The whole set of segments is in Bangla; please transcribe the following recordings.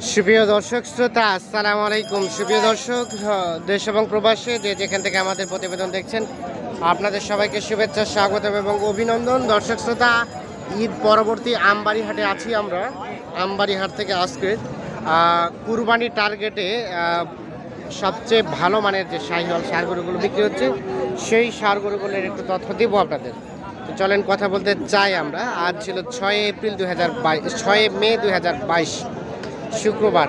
সুপ্রিয় দর্শক শ্রোতা, আসসালামু আলাইকুম। সুপ্রিয় দর্শক, দেশ এবং প্রবাসে যে যেখান থেকে আমাদের প্রতিবেদন দেখছেন, আপনাদের সবাইকে শুভেচ্ছা, স্বাগতম এবং অভিনন্দন। দর্শক শ্রোতা, ঈদ পরবর্তী আমবাড়ি হাটে আছি আমরা। আমবাড়ি হাট থেকে আজকে কুরবানি টার্গেটে সবচেয়ে ভালো মানের যে শাহিওয়াল ষাঁড় গরুগুলো বিক্রি হচ্ছে, সেই ষাঁড় গরুগুলোর একটু তথ্য দেব আপনাদের। তো চলেন কথা বলতে চাই আমরা। আজ ছিল 6 মে 2022 শুক্রবার।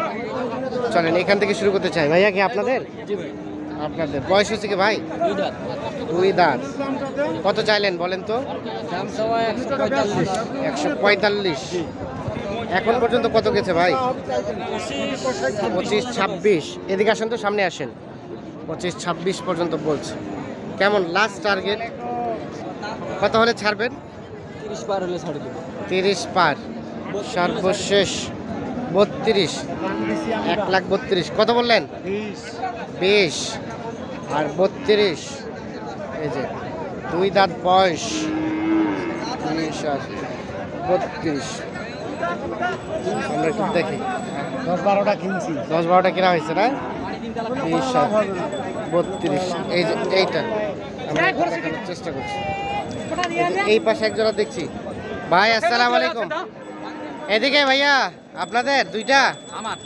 চলেন এখান থেকে শুরু করতে চাই। ভাইয়া কি আপনাদের? আপনাদের বয়স হচ্ছে কি ভাই? দুই দাঁত। কত চাইলেন বলেন তো? 145। এখন পর্যন্ত কত গেছে ভাই? 25-26। এদিকে আসেন তো, সামনে আসেন। 25-26 পর্যন্ত বলছে। কেমন লাস্ট টার্গেট? কত হলে ছাড়বেন? 30 পার হলে ছাড় দেব। 30 পার। সর্বশেষ 32। 1,32,000। কত বললেন? 20 আর 32। এই যে দুই দাঁত বয়স। 30 আর 32। আমরা একটু দেখি। 10-12টা কিনছি। 10-12টা কেনা হয়েছে না? 30 আর 32। এই যে এইটা আমরা দেখানোর চেষ্টা করছি। এই পাশে একজোড়া দেখছি। ভাই আসসালামু আলাইকুম। এদিকে ভাইয়া, আপনাদের দুইটা আমার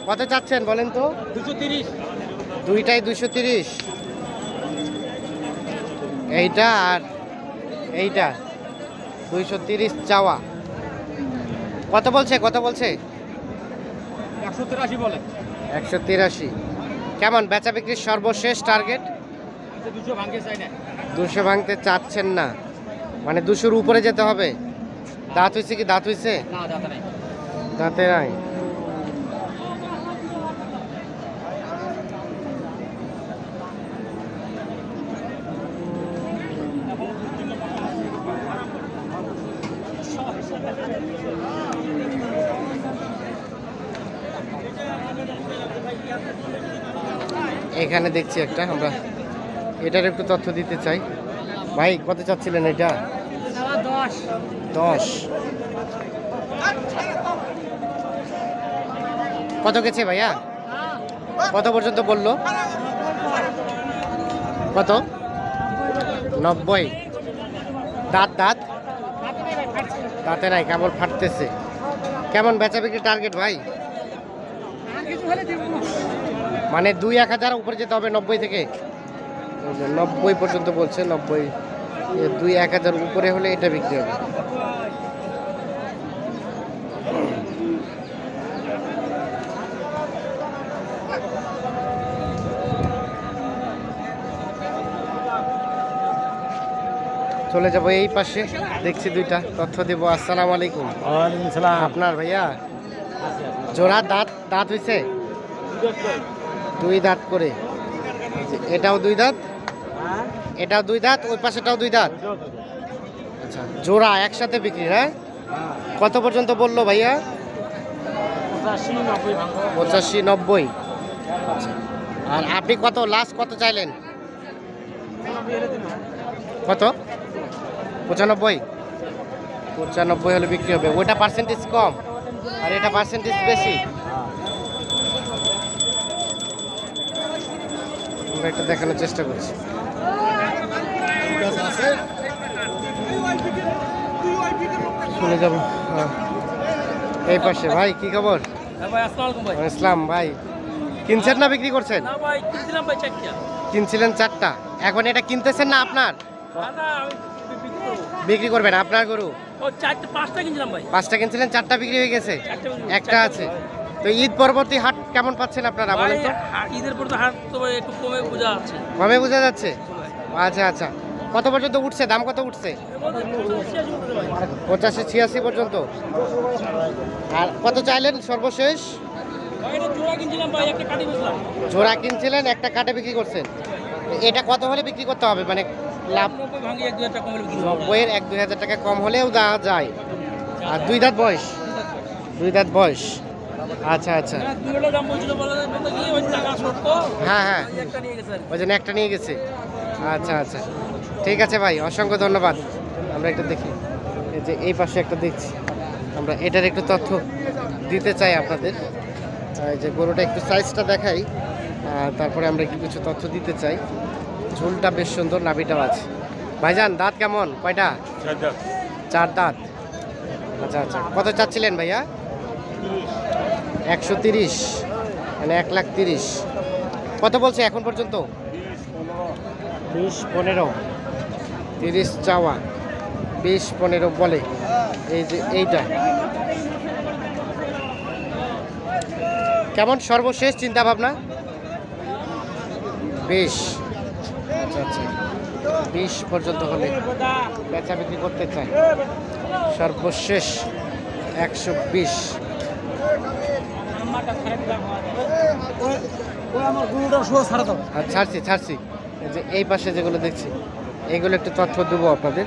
কত চাচ্ছেন বলেন তো? 230। দুইটাই 230। এইটা আর এইটা 230 চাওয়া। কত বলছে? 183 বলে। 183। কেমন বেচা বিক্রির সর্বশেষ টার্গেট? 200 ভাঙতে চাই না। 200 ভাঙতে চাচ্ছেন না, মানে 200-র উপরে যেতে হবে। দাঁত হয়েছে কি? দাঁত হয়েছে? না, দাদা নাই। দাঁতে নাই। এখানে দেখছি একটা, আমরা এটার একটু তথ্য দিতে চাই। ভাই কত চাচ্ছিলেন এটা? 10। কত গেছে ভাইয়া? কত পর্যন্ত বললো? কত? 90। দাঁত দাঁতে নাই, কেবল ফাটতেছে। কেমন বেচা বিক্রি টার্গেট ভাই? মানে 2-1,000 উপরে যেতে হবে 90 থেকে। 90 পর্যন্ত বলছে। 90, 2-1,000 উপরে হলে এটা বিক্রি হবে। চলে যাবো এই পাশে, দেখছি দুইটা, তথ্য দেবো। আসসালামু আলাইকুম। ওয়ালাইকুম সালাম। আপনার ভাইয়া জোড়া দাঁত হয়েছে? 2 দাঁত করে। এটাও 2 দাঁত, এটাও 2 দাঁত, ওই পাশেটাও 2 দাঁত। আচ্ছা, জোড়া একসাথে বিক্রি না? কত পর্যন্ত বললো ভাইয়া? 85-90। আচ্ছা, আর আপনি কত লাস্ট কত চাইলেন? কত? 95 হলে বিক্রি হবে। ওটা পার্সেন্টেজ কম আর এটা পার্সেন্টেজ বেশি। আমরা একটা দেখানোর চেষ্টা করছি। শুনে যাব এই পাশে। ভাই কি খবর? ভাই আসসালামু আলাইকুম ভাই। ইসলাম ভাই, কিনছেন না বিক্রি করছেন? না ভাই, কিনছিলাম ভাই 4টা। কিনছিলেন 4টা, এখন এটা কিনতেছেন না আপনার? না, আমি বিক্রি করব। বিক্রি করবেন আপনার গরু? ও 4টা 5টা কিনছিলাম ভাই। 5টা কিনছিলেন, 4টা বিক্রি হয়ে গেছে, 4টা একটা আছে। তো ঈদ পরবর্তী হাট কেমন পাচ্ছেন আপনারা বলেন তো? ঈদের পর তো হাট তো ভাই একটু কমে বোঝা যাচ্ছে। কমে বোঝা যাচ্ছে? আচ্ছা আচ্ছা, কত পর্যন্ত উঠছে? দাম কত উঠছে? 85-86 পর্যন্ত। আর কত চাইলেন সর্বশেষ? জোড়া কিনছিলাম ভাই, একটা কাটি বেচলাম। জোড়া কিনছিলেন, একটা কাটে বিক্রি করছেন। এটা কত হলে বিক্রি করতে হবে, মানে লাভ? 90 ভাঙি 1-2 টাকা কম হলে বিক্রি করব। 90-এর 1-2 হাজার টাকা কম হলেও দেওয়া যায়। আর 2 দাঁত বয়স? 2 দাঁত বয়স। আচ্ছা আচ্ছা, না, দুটোর দাম বলছিল বলে কি ওই টাকা শর্ত। হ্যাঁ, একটা নিয়ে গেছে। ওই জন্য একটা নিয়ে গেছে। আচ্ছা আচ্ছা, ঠিক আছে ভাই, অসংখ্য ধন্যবাদ। আমরা একটা দেখি, এই যে এই পাশে একটা দেখছি, আমরা এটার একটু তথ্য দিতে চাই আপনাদের। এই যে গরুটা একটু সাইজটা দেখাই, তারপরে আমরা একটু কিছু তথ্য দিতে চাই। ঝুলটা বেশ সুন্দর, নাভিটাও আছে। ভাইজান দাঁত কেমন, কয়টা? 4 দাঁত। আচ্ছা আচ্ছা, কত চাচ্ছিলেন ভাইয়া? 130, মানে 1,30,000। কত বলছে এখন পর্যন্ত? 20-15, 30 চাওয়া, 20-15 বলে। এই যে এইটা কেমন সর্বশেষ চিন্তা ভাবনা? 20। আচ্ছা আচ্ছা, 20 পর্যন্ত হলে বেচা বিক্রি করতে চাই। সর্বশেষ 120। ছাড়ছি ছাড়ছি। এই যে এই পাশে যেগুলো দেখছি এইগুলো একটু তথ্য দেবো আপনাদের।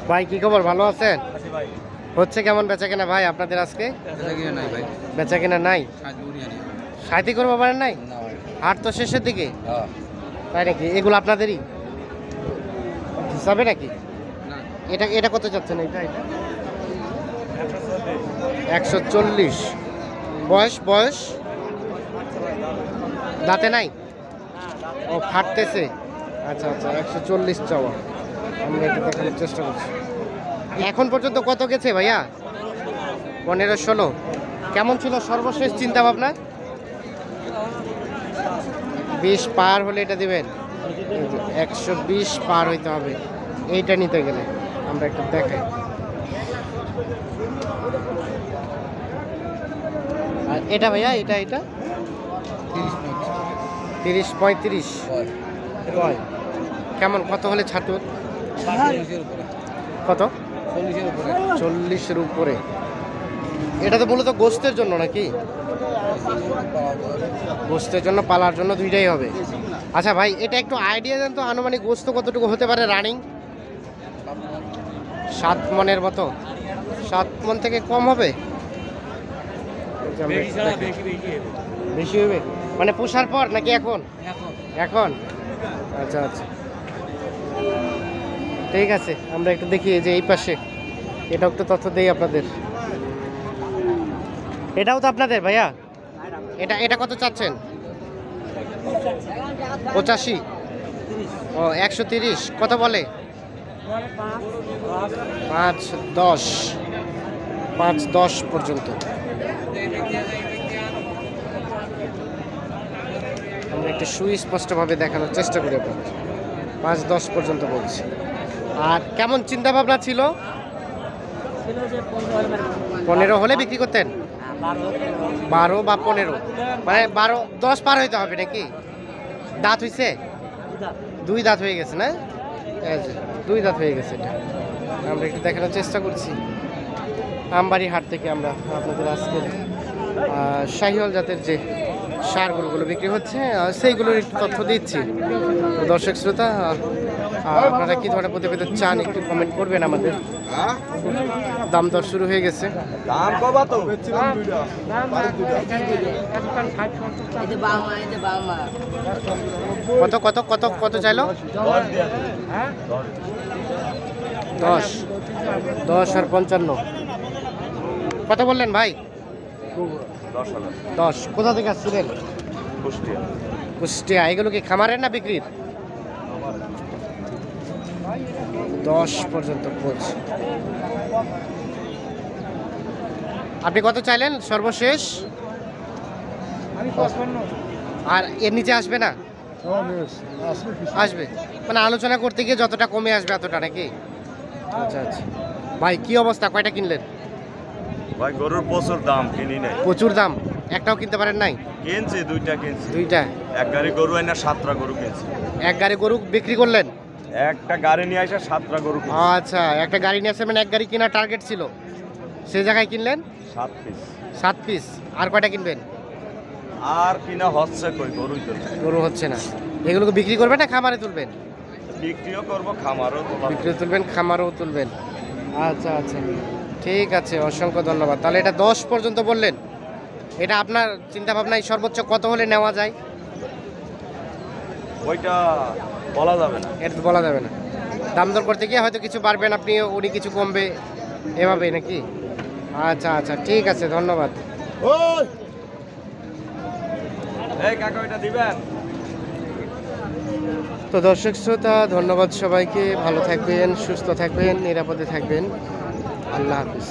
ভাই কি খবর, ভালো আছেন? হচ্ছে কেমন বেচা কেনা ভাই আপনাদের আজকে? বেচা কেনা নাই, সাথী করবো পারেন নাই? হাট তো শেষের দিকে, তাই নাকি? এগুলো আপনাদেরই হিসাবে নাকি? এটা এটা কত যাচ্ছেন? এটা এটা 140। বয়স বয়স দাঁতে নাই, ও ফাটতেছে। আচ্ছা আচ্ছা, 140 চাওয়া। আমরা একটু দেখানোর চেষ্টা করছি। এখন পর্যন্ত কত গেছে ভাইয়া? 15-16। কেমন ছিল সর্বশেষ চিন্তা ভাবনা? 20 পার হলে এটা দিবেন। 120 পার হইতে হবে এইটা নিতে গেলে। আমরা একটু দেখাই। আর এটা ভাইয়া, এটা এটা 30-35 কেমন, কত হলে ছাড়তে? কত? 40-এর উপরে। এটা তো মূলত গোস্তের জন্য নাকি? গোস্তের জন্য, পালার জন্য, দুইটাই হবে। আচ্ছা ভাই, এটা একটু আইডিয়া দেন তো, আনুমানিক গোস্ত কতটুকু হতে পারে রানিং? 7 মনের মতো। 7 মন থেকে কম হবে? বেশি হবে মানে পোষার পর নাকি এখন? এখন। আচ্ছা আচ্ছা, ঠিক আছে। আমরা একটু দেখি যে এই পাশে এটা একটু তথ্য দেই আপনাদের। এটাও তো আপনাদের ভাইয়া? এটা এটা কত চাচ্ছেন? 85। ও 130। কত বলে? 5-10, 5-10 পর্যন্ত। আমরা একটু সুস্পষ্টভাবে দেখানোর চেষ্টা করি আপনাদের। 5-10 পর্যন্ত বলছি। আর কেমন চিন্তা ভাবনা ছিল? 15 হলে বিক্রি করতেন? 12 বা 15, মানে 12-10 পার হইতে হবে নাকি? দাঁত হইছে? 2 দাঁত হয়ে গেছে না? 2 দাঁত হয়ে গেছে। এটা আমরা একটু দেখানোর চেষ্টা করছি। আমবাড়ি হাট থেকে আমরা আপনাদের আজকে শাহিওয়াল জাতের যে সার গরুগুলো বিক্রি হচ্ছে সেইগুলোর একটু তথ্য দিচ্ছি। তো দর্শক শ্রোতা, আপনারা কি ধরনের প্রতিবেদন চান একটু কমেন্ট করবেন আমাদের। দাম দর শুরু হয়ে গেছে। কত কত কত কত চাইলো? 10 আর 55। কত বললেন ভাই? 10। কোথা থেকে আসছিলেন? কুষ্টিয়া। এগুলো কি খামারের না বিক্রির? 10 পর্যন্ত বলছি। আপনি কত চাইলেন সর্বশেষ? আর এর নিচে আসবে না? আসবে, মানে আলোচনা করতে গিয়ে যতটা কমে আসবে এতটা নাকি? আচ্ছা আচ্ছা। ভাই কি অবস্থা, কয়টা কিনলেন? ভাই গরুর প্রচুর দাম, কিনি নাই। প্রচুর দাম, একটাও কিনতে পারেন নাই? কিনছি, 2টা কিনছি। 2টা? এক গাড়ি গরু আইনা 7টা গরু কিনছি। এক গাড়ি গরু বিক্রি করলেন? একটা গাড়ি নিয়ে আসা 7টা গরু কিনছি। আচ্ছা, একটা গাড়ি নিয়ে আসে, মানে এক গাড়ি কেনার টার্গেট ছিল, সেই জায়গায় কিনলেন 7 পিস। 7 পিস। আর কয়টা কিনবেন? আর কিনা হচ্ছে কই, গরুই তো নাই। গরু হচ্ছে না। এগুলোকে বিক্রি করবেন না খামারে তুলবেন? বিক্রিও করবো, খামারও তোলা। বিক্রি তুলবেন, খামারও তুলবেন। আচ্ছা আচ্ছা, ঠিক আছে, অসংখ্য ধন্যবাদ। তাহলে এটা 10 পর্যন্ত বললেন। এটা আপনার চিন্তা ভাবনায় সর্বোচ্চ কত হলে নেওয়া যায়? ওইটা বলা যাবে না। এটা তো বলা যাবে না। দাম দর করতে গিয়ে হয়তো কিছু বাড়বেন আপনি, উনি কিছু কমবে, এভাবে নাকি? আচ্ছা আচ্ছা, ঠিক আছে, ধন্যবাদ। এই কাকা ওইটা দিবেন। তো দর্শক শ্রোতা, ধন্যবাদ সবাইকে। ভালো থাকবেন, সুস্থ থাকবেন, নিরাপদে থাকবেন। আল্লাহ হাফিজ।